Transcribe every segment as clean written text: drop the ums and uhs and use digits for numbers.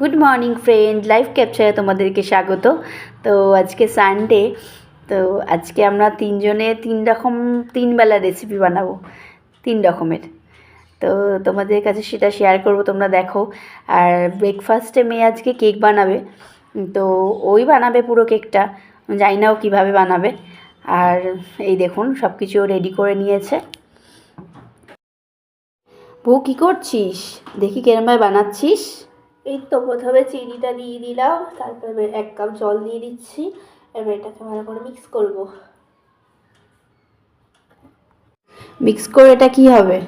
Good morning friend, live ক্যাপচারে তোমাদেরকে স্বাগত। তো আজকে সানডে, তো আজকে আমরা তিনজনে তিন বেলা রেসিপি বানাবো, 3 রকমের। তো তোমাদের কাছে সেটা শেয়ার করব, তোমরা দেখো। আর ব্রেকফাস্টে মেয়ে আজকে কেক বানাবে, তো ওই বানাবে পুরো কেকটা, জানি না ও কীভাবে বানাবে। আর এই দেখুন সব কিছু রেডি করে নিয়েছে। বউ কী করছিস? দেখি কেরমভাবে বানাচ্ছিস। এই তো প্রথমে চিনিটা দিয়ে দিলাম, তারপরে 1 কাপ জল দিয়ে দিচ্ছি। এবার এটাকে ভালো করে মিক্স করব। মিক্স করে এটা কি হবে?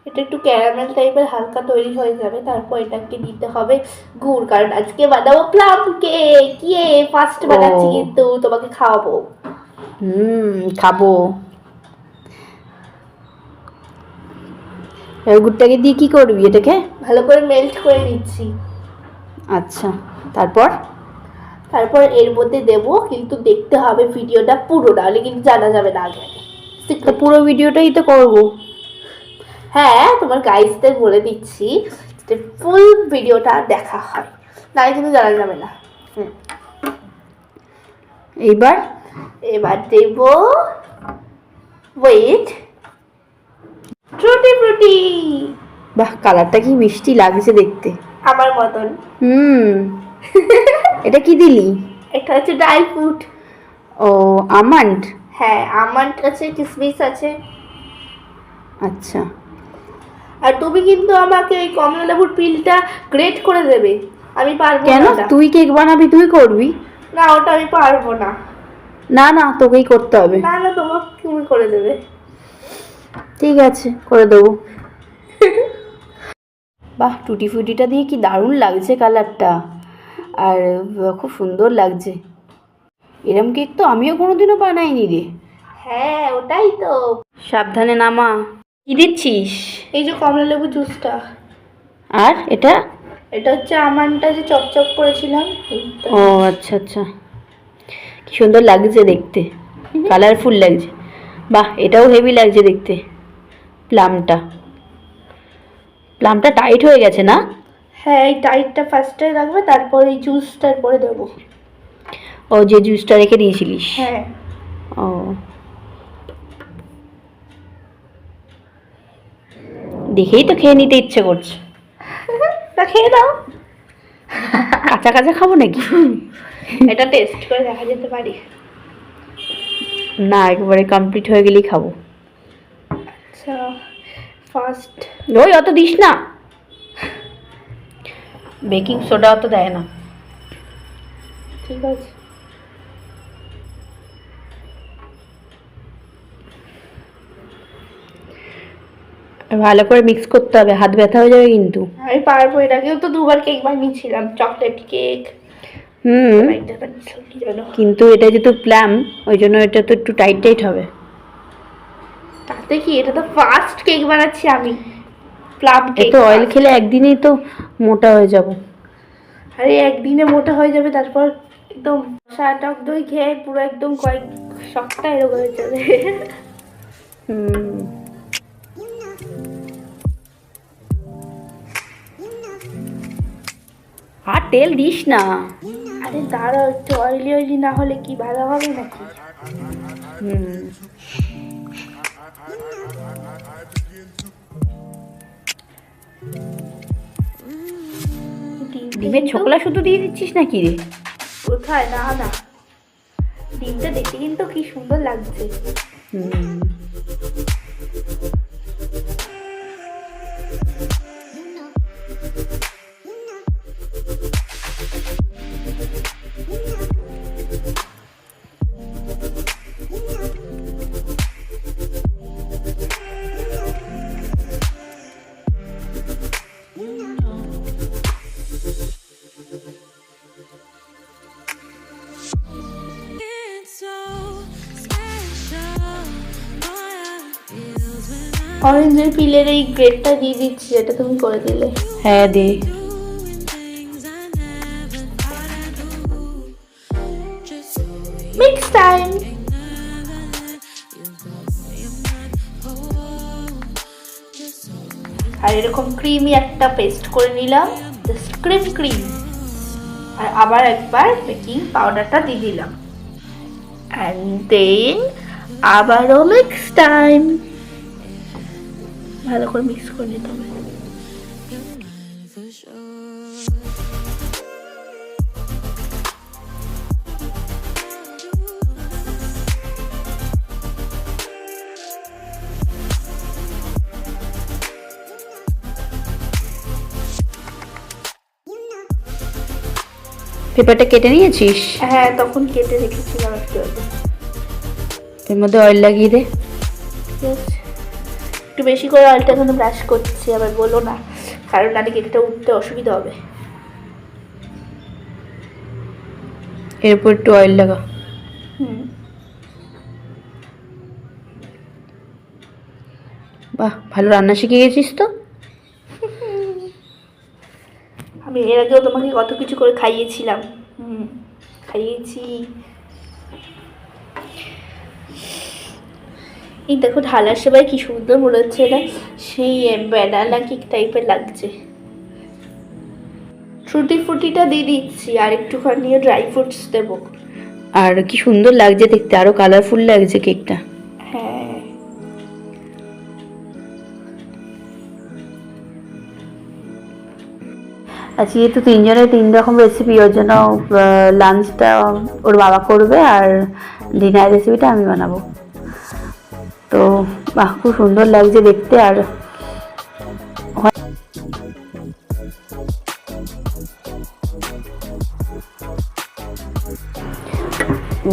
এটা একটু ক্যারামেল টাইপের হালকা তৈরি হয়ে যাবে। তারপর এটাকে দিতে হবে গুড়, কারণ আজকে বানাবো প্লাম কেক। ফার্স্ট বানাচ্ছি, কিন্তু তোমাকে খাওয়াবো। খাবো। গুড়টাকে দিয়ে কি করবি? এটাকে ভালো করে মেল্ট করে নিচ্ছি। আচ্ছা, তারপর এর মধ্যে দেব, কিন্তু দেখতে হবে ভিডিওটা পুরো, নাহলে কিন্তু জানা যাবে না আগে। তো পুরো ভিডিওটাই তো করব। হ্যাঁ, তোমার গাইজদের বলে দিচ্ছি যে ফুল ভিডিওটা দেখা হয়, নাহলে কিন্তু জানা যাবে না। এবার দেব ওয়েট টুটি ফ্রুটি। বাহ, কালারটা কি মিষ্টি লাগছে দেখতে, আমার মতন। এটা কি দিলি? এটা হচ্ছে ড্রাই ফ্রুট। ও, আমন্ড। হ্যাঁ, আমন্ড আছে, কিশমিশ আছে। আচ্ছা। আর তুমি কিন্তু আমাকে ওই কমলা লেবুর পিলটা গ্রেট করে দেবে। আমি পারবো না। কেন? তুই কেক বানাবি, তুই করবি। না, ওটা আমি পারবো না। না, তোকেই করতে হবে। না, তুমি করে দেবে। ঠিক আছে, করে দেবো। বাহ, টুটি ফুটিটা দিয়ে কি দারুণ লাগছে কালারটা, আর খুব সুন্দর লাগছে। এরম কেক তো আমিও কোনোদিনও বানাইনি রে। হ্যাঁ, ওটাই তো। সাবধানে নামা। কি দিচ্ছিস? এই যে কমলা লেবু জুসটা। আর এটা হচ্ছে আমন্ডটা যে চপচপ করেছিলাম। ও আচ্ছা, কি সুন্দর লাগছে দেখতে, কালারফুল লাগছে। বাহ, এটাও হেভি লাগছে দেখতে। প্লামটা টাইট হয়ে গেছে না? হ্যাঁ, এই টাইটটা ফার্স্টে রাখবে, তারপর এই জুসটার পরে দেবো। ও, যে জুসটা রেখে দিয়েছিলিস? হ্যাঁ। ও, দেখেই তো খেয়ে নিতে ইচ্ছে করছে। তা খেয়ে দাও। কাঁচা কাঁচা খাবো নাকি? এটা টেস্ট করে দেখা যেতে পারে। না, একেবারে কমপ্লিট হয়ে গেলেই খাবো। আচ্ছা, ফার্স্ট ওই অত দিস না, বেকিং সোডা অত দেয় না। ঠিক আছে। ভালো করে মিক্স করতে হবে, হাত ব্যথা হয়ে যাবে কিন্তু। আমি পারবো, এটাকেও তো 2বার কেক বানিয়েছিলাম, চকলেট কেক। কিন্তু এটা যেহেতু প্লাম, ওই জন্য এটা তো একটু টাইট হবে। তাতে কি, এটা তো ফার্স্ট কেক বানাচ্ছি আমি, প্লাম কেক। এত অয়েল খেলে একদিনেই তো মোটা হয়ে যাব। আরে একদিনে মোটা হয়ে যাবে, তারপর একদম টক দই খেয়ে পুরো একদম কয়েক সপ্তাহ এরকম হয়ে যাবে। আর তেল দিস না। আরে দাঁড়াও, একটু অয়েলি না হলে কি ভালো হবে নাকি? ডিমের ছোকলা শুধু দিয়ে দিচ্ছিস নাকি রে? কোথায়? না, ডিমটা দেখতে কিন্তু কি সুন্দর লাগছে। অরেঞ্জের পিলের এই গ্রেডটা দিয়ে দিচ্ছি, যেটা তুমি করে দিলে। হ্যাঁ, দে। Mix time. আর এরকম ক্রিমি একটা পেস্ট করে নিলাম, জাস্ট ক্রিম। আর আবার একবার বেকিং পাউডারটা দিয়ে দিলাম, অ্যান্ড দেন আবারও মিক্স টাইম। ভালো করে মিক্স করে নিতে হবে। পেপারটা কেটে নিয়েছিস? হ্যাঁ, তখন কেটে রেখেছিলাম একটু আগে। এর মধ্যে অয়েল লাগিয়ে দে। ঠিক আছে, একটু বেশি করে অয়েলটা এখন ব্রাশ করছি, আবার বলো না, কারণ নাকি কেকটা উঠতে অসুবিধা হবে। এরপর একটু অয়েল লাগা। বাহ, ভালো রান্না শিখে গেছিস তো। আমি এর আগেও তোমাকে কত কিছু করে খাইয়েছিলাম। খাইয়েছি। এই দেখো ঢালার সময় কি সুন্দর মনে হচ্ছে না, সেই ব্যানানা কেক টাইপের লাগছে। টুটি ফ্রুটিটা দিয়ে দিচ্ছি, আর একটুখানি ড্রাই ফ্রুটস দেবো। আর কি সুন্দর লাগছে দেখতে, আরো কালারফুল লাগছে কেকটা। হ্যাঁ, আর যেহেতু তিনজনের তিন রকম রেসিপি, ওর জন্য লাঞ্চটা ওর বাবা করবে আর ডিনার রেসিপিটা আমি বানাবো। তো বাহ, খুব সুন্দর লাগছে দেখতে। আর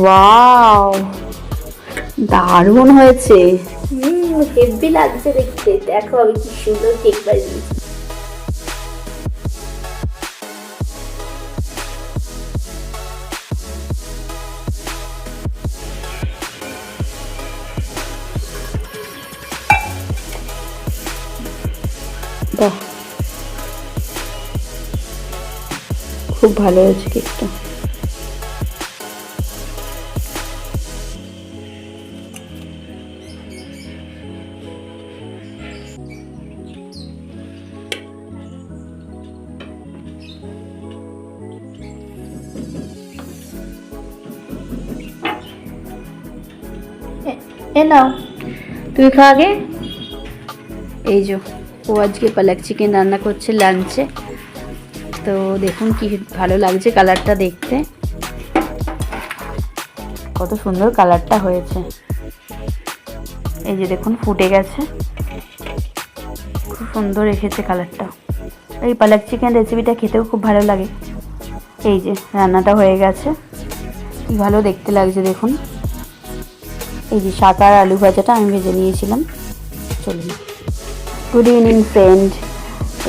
ওয়াও, দারুণ হয়েছে। হেভি লাগছে দেখতে। দেখো আমি কি সুন্দর কেক বানিয়েছি। বাহ, খুব ভালো হয়েছে কেকটা। এ নাও, তুই খা আগে। এই যে ও আজকে পালক চিকেন রান্না করছে লাঞ্চে। তো দেখুন কি ভালো লাগছে কালারটা দেখতে, কত সুন্দর কালারটা হয়েছে। এই যে দেখুন ফুটে গেছে, খুব সুন্দর এসেছে কালারটা। এই পালক চিকেন রেসিপিটা খেতেও খুব ভালো লাগে। এই যে রান্নাটা হয়ে গেছে, কি ভালো দেখতে লাগছে দেখুন। এই যে শাক আর আলু ভাজাটা আমি ভেজে নিয়েছিলাম। চলুন, গুড ইভিনিং ফ্রেন্ড।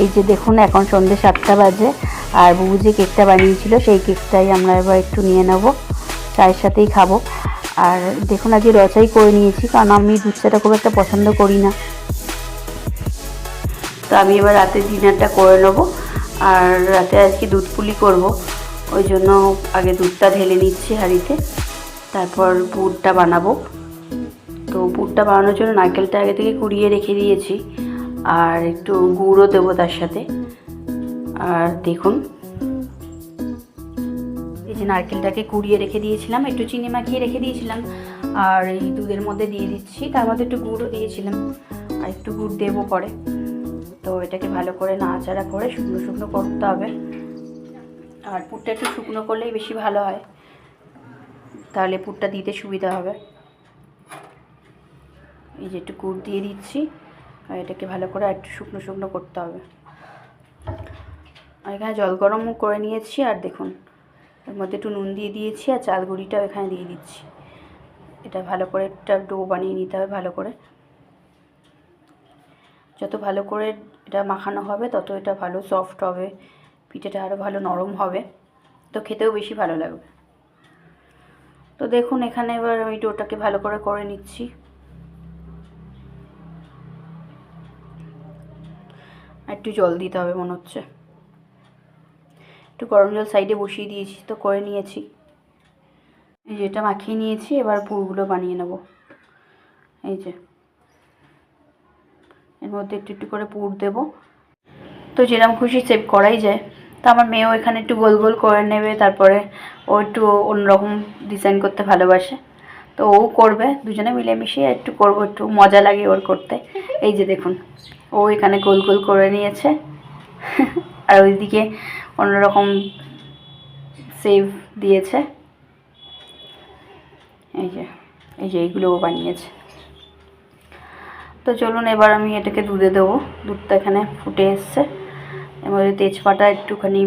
এই যে দেখুন এখন সন্ধ্যে 7টা বাজে, আর বুবু যে কেকটা বানিয়েছিল সেই কেকটাই আমরা এবার একটু নিয়ে নেব, চায়ের সাথেই খাবো। আর দেখুন আজকে রচাই করে নিয়েছি, কারণ আমি দুধ চাটা খুব একটা পছন্দ করি না। তো আমি এবার রাতে ডিনারটা করে নেবো। আর রাতে আজকে দুধ পুলি করবো, ওই জন্য আগে দুধটা ঢেলে নিচ্ছি হাঁড়িতে, তারপর পুরটা বানাবো। তো পুরটা বানানোর জন্য নারকেলটা আগে থেকে কুড়িয়ে রেখে দিয়েছি, আর একটু গুঁড়ও দেবো তার সাথে। আর দেখুন এই যে নারকেলটাকে কুড়িয়ে রেখে দিয়েছিলাম, একটু চিনি মাখিয়ে রেখে দিয়েছিলাম, আর এই দুধের মধ্যে দিয়ে দিচ্ছি। তার মধ্যে একটু গুঁড়ও দিয়েছিলাম, আর একটু গুড় দেবো পরে। তো এটাকে ভালো করে নাড়াচাড়া করে শুকনো শুকনো করতে হবে। আর পুরটা একটু শুকনো করলেই বেশি ভালো হয়, তাহলে পুরটা দিতে সুবিধা হবে। এই যে একটু গুড় দিয়ে দিচ্ছি, আর এটাকে ভালো করে একটু শুকনো শুকনো করতে হবে। আর এখানে জল গরম করে নিয়েছি, আর দেখুন এর মধ্যে একটু নুন দিয়ে দিয়েছি, আর চাল গুঁড়িটাও এখানে দিয়ে দিচ্ছি। এটা ভালো করে একটা ডো বানিয়ে নিতে হবে ভালো করে। যত ভালো করে এটা মাখানো হবে তত এটা ভালো সফট হবে, পিঠাটা আরও ভালো নরম হবে, তো খেতেও বেশি ভালো লাগবে। তো দেখুন এখানে এবার আমি ডোটাকে ভালো করে করে নিচ্ছি। একটু জল দিতে হবে মনে হচ্ছে, একটু গরম জল সাইডে বসিয়ে দিয়েছি, তো করে নিয়েছি। এই যে এটা মাখিয়ে নিয়েছি, এবার পুরগুলো বানিয়ে নেব। এই যে এর মধ্যে একটু একটু করে পুর দেব। তো যেরকম খুশি সেভ করাই যায়, তো আমার মেয়েও এখানে একটু গোল গোল করে নেবে, তারপরে ও একটু অন্যরকম ডিজাইন করতে ভালোবাসে, তো ও করবে, দুজনে মিলেমিশে একটু করবো, একটু মজা লাগে ওর করতে। এই যে দেখুন, ও এখানে গোল গোল করে নিয়েছে আর ওইদিকে অন্যরকম সেভ দিয়েছে। এই যে এইগুলো ও বানিয়েছে। তো চলুন এবার আমি এটাকে দুধে দেবো। দুধটা এখানে ফুটে এসছে, এবারে তেজপাতা, একটুখানি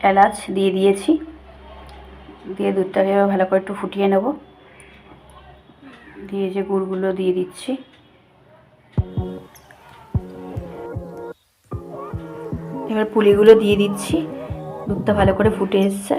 এলাচ দিয়ে দিয়েছি, দিয়ে দুধটাকে ভালো করে একটু ফুটিয়ে নেব, দিয়ে যে গুড়গুলো দিয়ে দিচ্ছি। এবার পুলিগুলো দিয়ে দিচ্ছি, দুধটা ভালো করে ফুটে এসছে।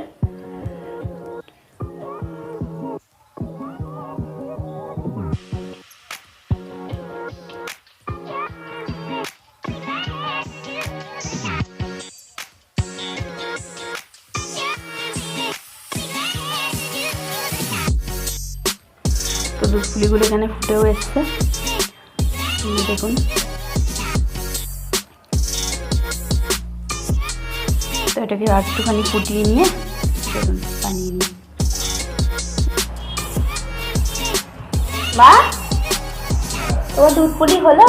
তো দুধ পুলিগুলো এখানে ফুটেও এসছে, দেখুন। তো এটাকে আর একটুখানি ফুটিয়ে নিয়ে দেখুন বানিয়ে নিই। মা, তোমার দুধ পুলি হলো?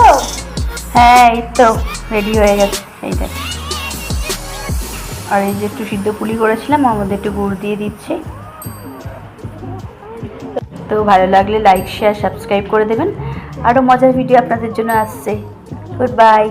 হ্যাঁ, এই তো রেডি হয়ে গেছে এইটা। আর এই যে একটু সিদ্ধ পুলি করেছিলাম, ওর মধ্যে একটু গুড় দিয়ে দিচ্ছি। তো ভালো লাগলে লাইক, শেয়ার, সাবস্ক্রাইব করে দেবেন। আরও মজার ভিডিও আপনাদের জন্য আসছে। Good bye.